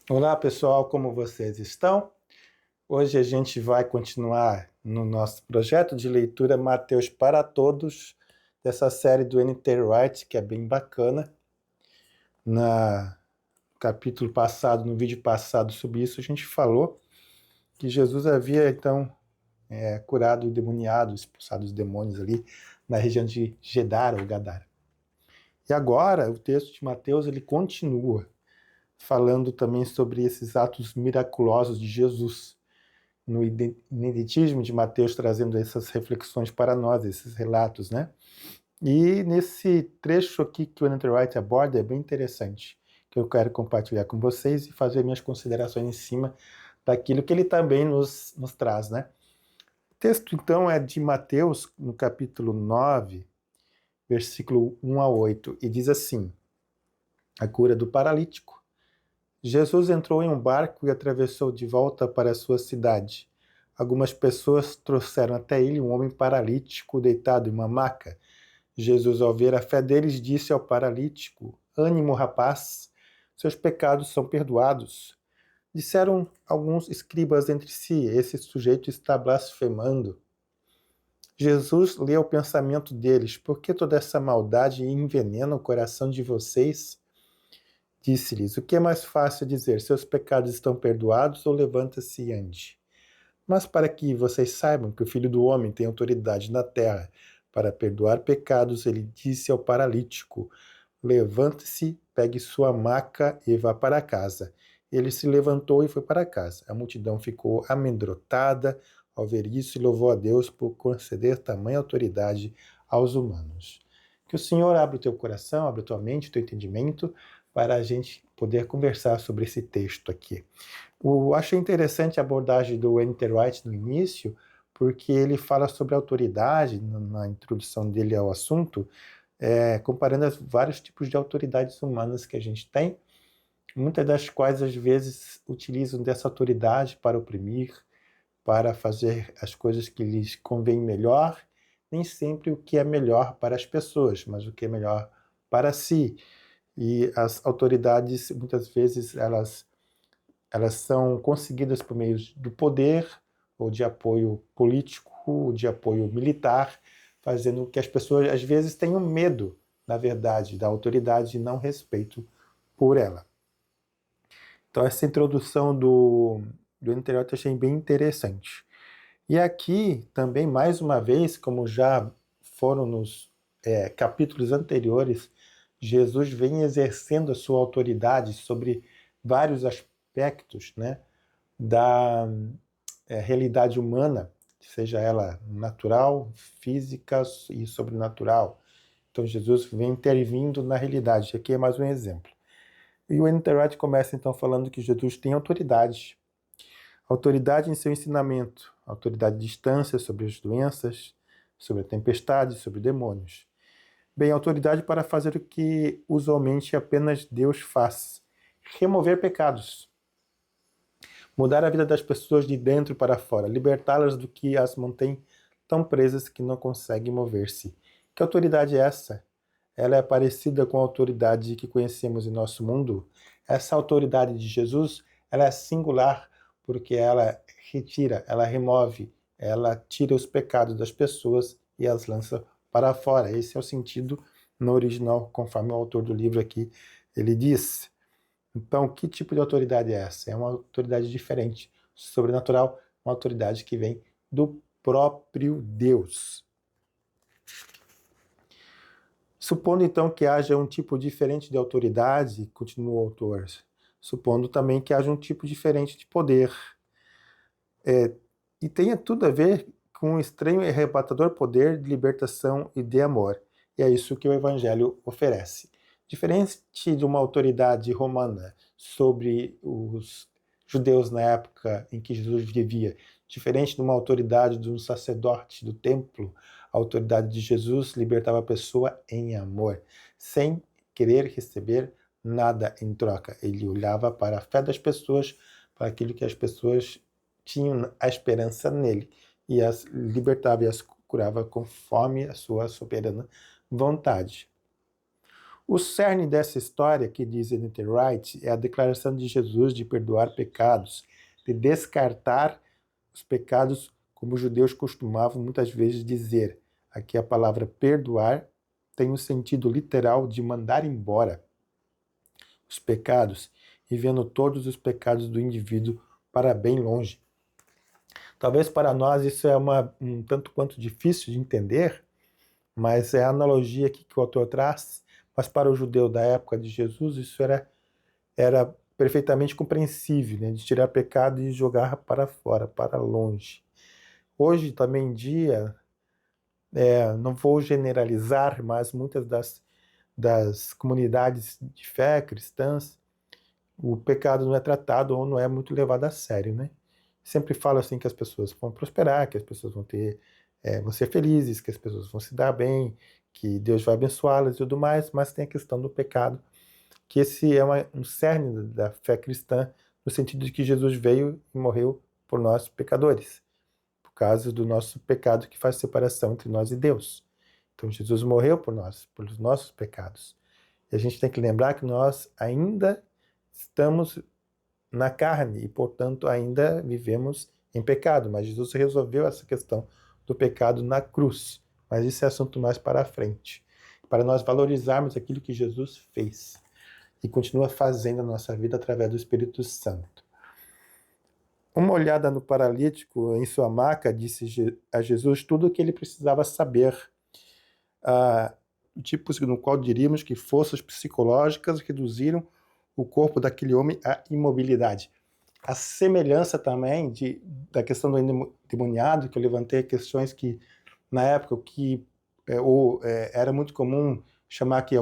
Olá pessoal, como vocês estão? Hoje a gente vai continuar no nosso projeto de leitura Mateus para Todos, dessa série do N.T. Wright, que é bem bacana. No capítulo passado, no vídeo passado sobre isso, a gente falou que Jesus havia então curado o demoniado, expulsado os demônios ali na região de Gedara ou Gadara. E agora o texto de Mateus ele continua falando também sobre esses atos miraculosos de Jesus no ineditismo de Mateus, trazendo essas reflexões para nós, esses relatos, né? E nesse trecho aqui que o Andrew Wright aborda é bem interessante, que eu quero compartilhar com vocês e fazer minhas considerações em cima daquilo que ele também nos traz, né? O texto, então, é de Mateus, no capítulo 9, versículo 1 a 8, e diz assim, a cura do paralítico. Jesus entrou em um barco e atravessou de volta para a sua cidade. Algumas pessoas trouxeram até ele um homem paralítico deitado em uma maca. Jesus, ao ver a fé deles, disse ao paralítico: Ânimo, rapaz, seus pecados são perdoados. Disseram alguns escribas entre si: Esse sujeito está blasfemando. Jesus leu o pensamento deles: Por que toda essa maldade envenena o coração de vocês? Disse-lhes: O que é mais fácil dizer? Seus pecados estão perdoados ou levanta-se e ande? Mas para que vocês saibam que o Filho do Homem tem autoridade na terra para perdoar pecados, ele disse ao paralítico: Levante-se, pegue sua maca e vá para casa. Ele se levantou e foi para casa. A multidão ficou amedrontada ao ver isso e louvou a Deus por conceder tamanha autoridade aos humanos. Que o Senhor abra o teu coração, abra a tua mente, o teu entendimento, para a gente poder conversar sobre esse texto aqui. Eu achei interessante a abordagem do N.T. Wright no início, porque ele fala sobre autoridade, na introdução dele ao assunto, comparando os vários tipos de autoridades humanas que a gente tem, muitas das quais às vezes utilizam dessa autoridade para oprimir, para fazer as coisas que lhes convém melhor, nem sempre o que é melhor para as pessoas, mas o que é melhor para si. E as autoridades, muitas vezes, elas são conseguidas por meio do poder, ou de apoio político, ou de apoio militar, fazendo com que as pessoas, às vezes, tenham medo, na verdade, da autoridade e não respeito por ela. Então, essa introdução do interior eu achei bem interessante. E aqui, também, mais uma vez, como já foram nos capítulos anteriores, Jesus vem exercendo a sua autoridade sobre vários aspectos, né, da realidade humana, seja ela natural, física e sobrenatural. Então Jesus vem intervindo na realidade. Aqui é mais um exemplo. E o Enterwright começa então falando que Jesus tem autoridade. Autoridade em seu ensinamento, autoridade de distância sobre as doenças, sobre a tempestade, sobre demônios. Bem, autoridade para fazer o que usualmente apenas Deus faz: remover pecados, mudar a vida das pessoas de dentro para fora, libertá-las do que as mantém tão presas que não conseguem mover-se. Que autoridade é essa? Ela é parecida com a autoridade que conhecemos em nosso mundo? Essa autoridade de Jesus, ela é singular porque ela retira, ela remove, ela tira os pecados das pessoas e as lança para fora. Esse é o sentido no original, conforme o autor do livro aqui ele diz. Então, que tipo de autoridade é essa? É uma autoridade diferente, sobrenatural, uma autoridade que vem do próprio Deus. Supondo então que haja um tipo diferente de autoridade, continua o autor, supondo também que haja um tipo diferente de poder, e tenha tudo a ver com um estranho e arrebatador poder de libertação e de amor. E é isso que o Evangelho oferece. Diferente de uma autoridade romana sobre os judeus na época em que Jesus vivia, diferente de uma autoridade de um sacerdote do templo, a autoridade de Jesus libertava a pessoa em amor, sem querer receber nada em troca. Ele olhava para a fé das pessoas, para aquilo que as pessoas tinham a esperança nele, e as libertava e as curava conforme a sua soberana vontade. O cerne dessa história, que diz N.T. Wright, é a declaração de Jesus de perdoar pecados, de descartar os pecados, como os judeus costumavam muitas vezes dizer. Aqui a palavra perdoar tem o sentido literal de mandar embora os pecados, e vendo todos os pecados do indivíduo para bem longe. Talvez para nós isso é um tanto quanto difícil de entender, mas é a analogia aqui que o autor traz. Mas para o judeu da época de Jesus, isso era perfeitamente compreensível, né? De tirar pecado e jogar para fora, para longe. Hoje, também em dia, não vou generalizar, mas muitas das comunidades de fé cristãs, o pecado não é tratado ou não é muito levado a sério, né? Sempre falo assim que as pessoas vão prosperar, que as pessoas vão ser felizes, que as pessoas vão se dar bem, que Deus vai abençoá-las e tudo mais, mas tem a questão do pecado, que esse é um cerne da fé cristã, no sentido de que Jesus veio e morreu por nós pecadores, por causa do nosso pecado que faz separação entre nós e Deus. Então Jesus morreu por nós, pelos nossos pecados. E a gente tem que lembrar que nós ainda estamos na carne e, portanto, ainda vivemos em pecado. Mas Jesus resolveu essa questão do pecado na cruz. Mas isso é assunto mais para a frente. Para nós valorizarmos aquilo que Jesus fez e continua fazendo na nossa vida através do Espírito Santo. Uma olhada no paralítico em sua maca disse a Jesus tudo o que ele precisava saber. O tipo no qual diríamos que forças psicológicas reduziram o corpo daquele homem à imobilidade. A semelhança também da questão do endemoniado, que eu levantei questões que, na época, era muito comum chamar que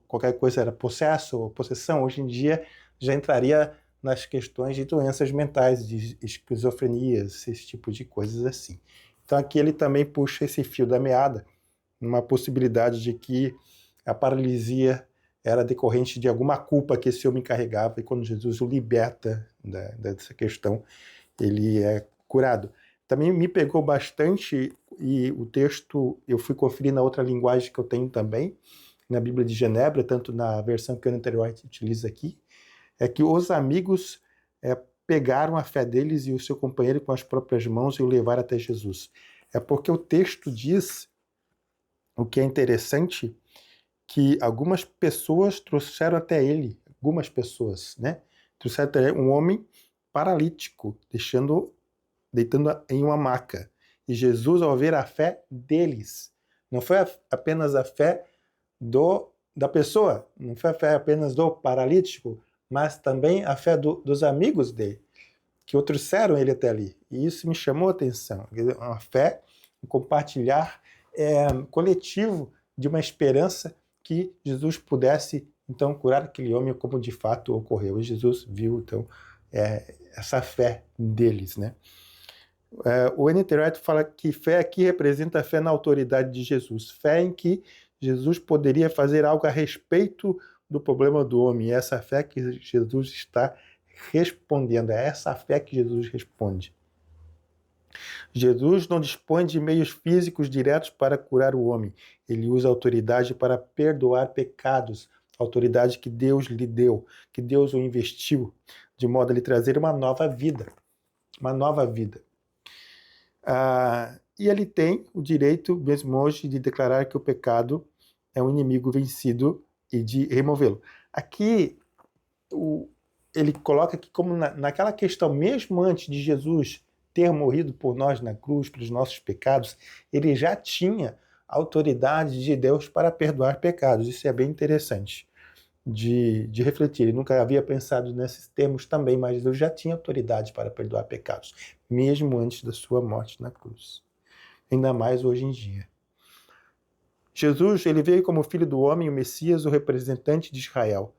qualquer coisa era possesso ou possessão, hoje em dia já entraria nas questões de doenças mentais, de esquizofrenias, esse tipo de coisas assim. Então aqui ele também puxa esse fio da meada, uma possibilidade de que a paralisia era decorrente de alguma culpa que esse homem carregava, e quando Jesus o liberta dessa questão, ele é curado. Também me pegou bastante, e o texto eu fui conferir na outra linguagem que eu tenho também, na Bíblia de Genebra, tanto na versão que o N.T. Wright utiliza aqui, é que os amigos pegaram a fé deles e o seu companheiro com as próprias mãos e o levaram até Jesus. É porque o texto diz, o que é interessante, que algumas pessoas trouxeram até ele, né? Trouxeram até ele um homem paralítico, deitando em uma maca. E Jesus, ao ver a fé deles, não foi apenas a fé da pessoa, não foi a fé apenas do paralítico, mas também a fé dos amigos dele, que o trouxeram ele até ali. E isso me chamou a atenção. Uma fé, um compartilhar coletivo de uma esperança que Jesus pudesse, então, curar aquele homem como de fato ocorreu. E Jesus viu, então, essa fé deles, né? O N.T. Wright fala que fé aqui representa a fé na autoridade de Jesus. Fé em que Jesus poderia fazer algo a respeito do problema do homem. E essa fé que Jesus está respondendo. É essa fé que Jesus responde. Jesus não dispõe de meios físicos diretos para curar o homem. Ele usa a autoridade para perdoar pecados, a autoridade que Deus lhe deu, que Deus o investiu, de modo a lhe trazer uma nova vida. Uma nova vida. E ele tem o direito, mesmo hoje, de declarar que o pecado é um inimigo vencido e de removê-lo. Aqui, ele coloca que como naquela questão, mesmo antes de Jesus ter morrido por nós na cruz, pelos nossos pecados, ele já tinha autoridade de Deus para perdoar pecados. Isso é bem interessante de refletir. Ele nunca havia pensado nesses termos também, mas Deus já tinha autoridade para perdoar pecados, mesmo antes da sua morte na cruz. Ainda mais hoje em dia. Jesus, ele veio como filho do homem, o Messias, o representante de Israel.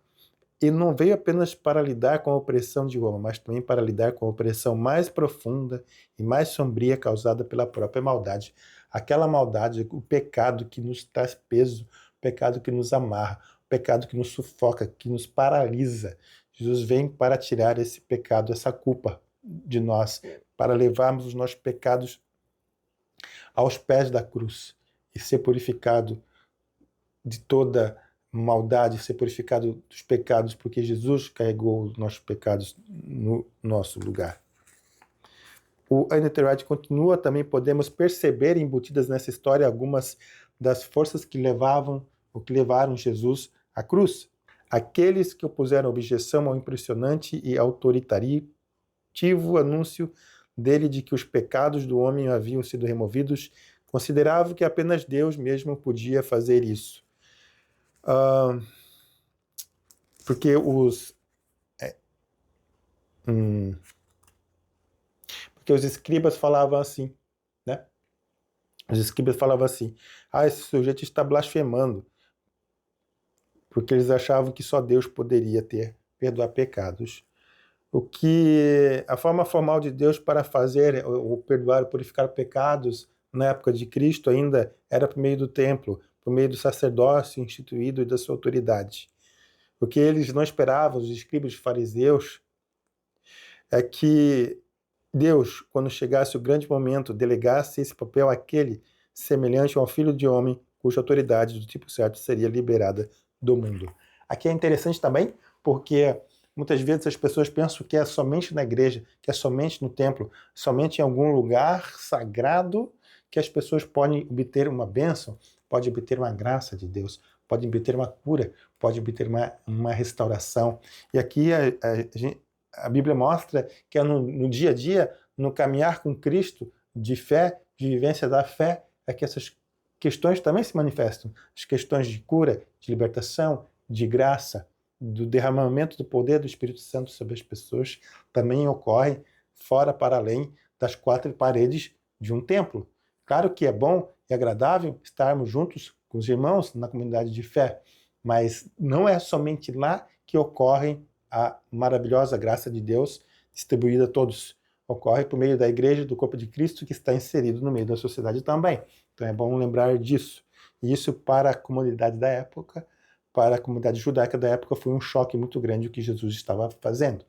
Ele não veio apenas para lidar com a opressão de Roma, mas também para lidar com a opressão mais profunda e mais sombria causada pela própria maldade. Aquela maldade, o pecado que nos traz peso, o pecado que nos amarra, o pecado que nos sufoca, que nos paralisa. Jesus vem para tirar esse pecado, essa culpa de nós, para levarmos os nossos pecados aos pés da cruz e ser purificado de toda maldade, ser purificado dos pecados, porque Jesus carregou os nossos pecados no nosso lugar. O N.T. Wright continua, também podemos perceber embutidas nessa história algumas das forças que levaram Jesus à cruz. Aqueles que opuseram objeção ao impressionante e autoritativo anúncio dele de que os pecados do homem haviam sido removidos, consideravam que apenas Deus mesmo podia fazer isso. Porque os escribas falavam assim, né? Os escribas falavam assim: esse sujeito está blasfemando, porque eles achavam que só Deus poderia perdoar pecados. A forma formal de Deus para fazer ou perdoar ou purificar pecados na época de Cristo ainda era por meio do templo, por meio do sacerdócio instituído e da sua autoridade. O que eles não esperavam, os escribas e fariseus, é que Deus, quando chegasse o grande momento, delegasse esse papel àquele semelhante ao filho de homem, cuja autoridade do tipo certo seria liberada do mundo. Aqui é interessante também, porque muitas vezes as pessoas pensam que é somente na igreja, que é somente no templo, somente em algum lugar sagrado que as pessoas podem obter uma bênção, podem obter uma graça de Deus, podem obter uma cura, podem obter uma restauração. E aqui a Bíblia mostra que é no dia a dia, no caminhar com Cristo, de fé, de vivência da fé, é que essas questões também se manifestam. As questões de cura, de libertação, de graça, do derramamento do poder do Espírito Santo sobre as pessoas também ocorrem fora, para além das quatro paredes de um templo. Claro que é bom e agradável estarmos juntos com os irmãos na comunidade de fé, mas não é somente lá que ocorre a maravilhosa graça de Deus distribuída a todos. Ocorre por meio da igreja do corpo de Cristo, que está inserido no meio da sociedade também. Então é bom lembrar disso. E isso, para a comunidade da época, para a comunidade judaica da época, foi um choque muito grande o que Jesus estava fazendo.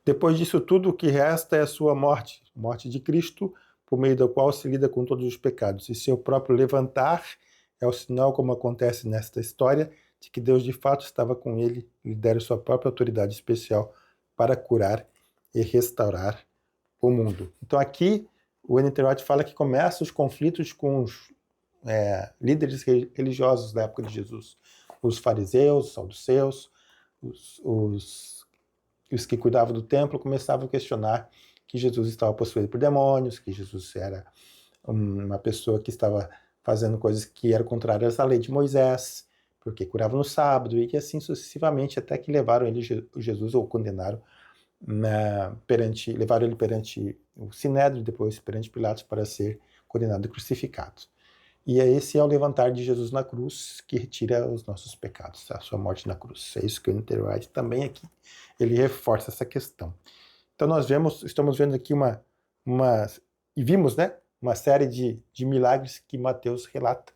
Depois disso tudo, o que resta é a sua morte, morte de Cristo, por meio da qual se lida com todos os pecados. E seu próprio levantar é o sinal, como acontece nesta história, de que Deus de fato estava com ele e lhe dera sua própria autoridade especial para curar e restaurar o mundo. Então aqui o N.T. Wright fala que começam os conflitos com os líderes religiosos da época de Jesus. Os fariseus, os saduceus, os que cuidavam do templo começavam a questionar que Jesus estava possuído por demônios, que Jesus era uma pessoa que estava fazendo coisas que eram contrárias à lei de Moisés, porque curava no sábado, e assim sucessivamente, até que levaram Jesus ou condenaram, levaram ele perante o Sinédrio, depois perante Pilatos, para ser condenado e crucificado. E esse é o levantar de Jesus na cruz que retira os nossos pecados, a sua morte na cruz. É isso que o N.T. Wright também aqui, ele reforça essa questão. Então nós estamos vendo aqui vimos, né, uma série de milagres que Mateus relata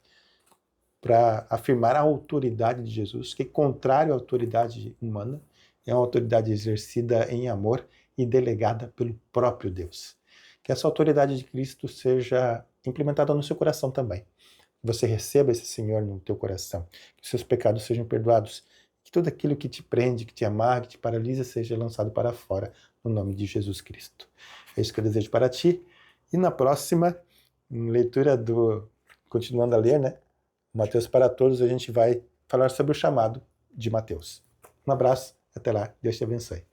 para afirmar a autoridade de Jesus, que é contrário à autoridade humana, é uma autoridade exercida em amor e delegada pelo próprio Deus. Que essa autoridade de Cristo seja implementada no seu coração também. Que você receba esse Senhor no teu coração, que seus pecados sejam perdoados, que tudo aquilo que te prende, que te amarra, que te paralisa, seja lançado para fora, no nome de Jesus Cristo. É isso que eu desejo para ti. E na próxima leitura continuando a ler, né? Mateus para Todos, a gente vai falar sobre o chamado de Mateus. Um abraço, até lá, Deus te abençoe.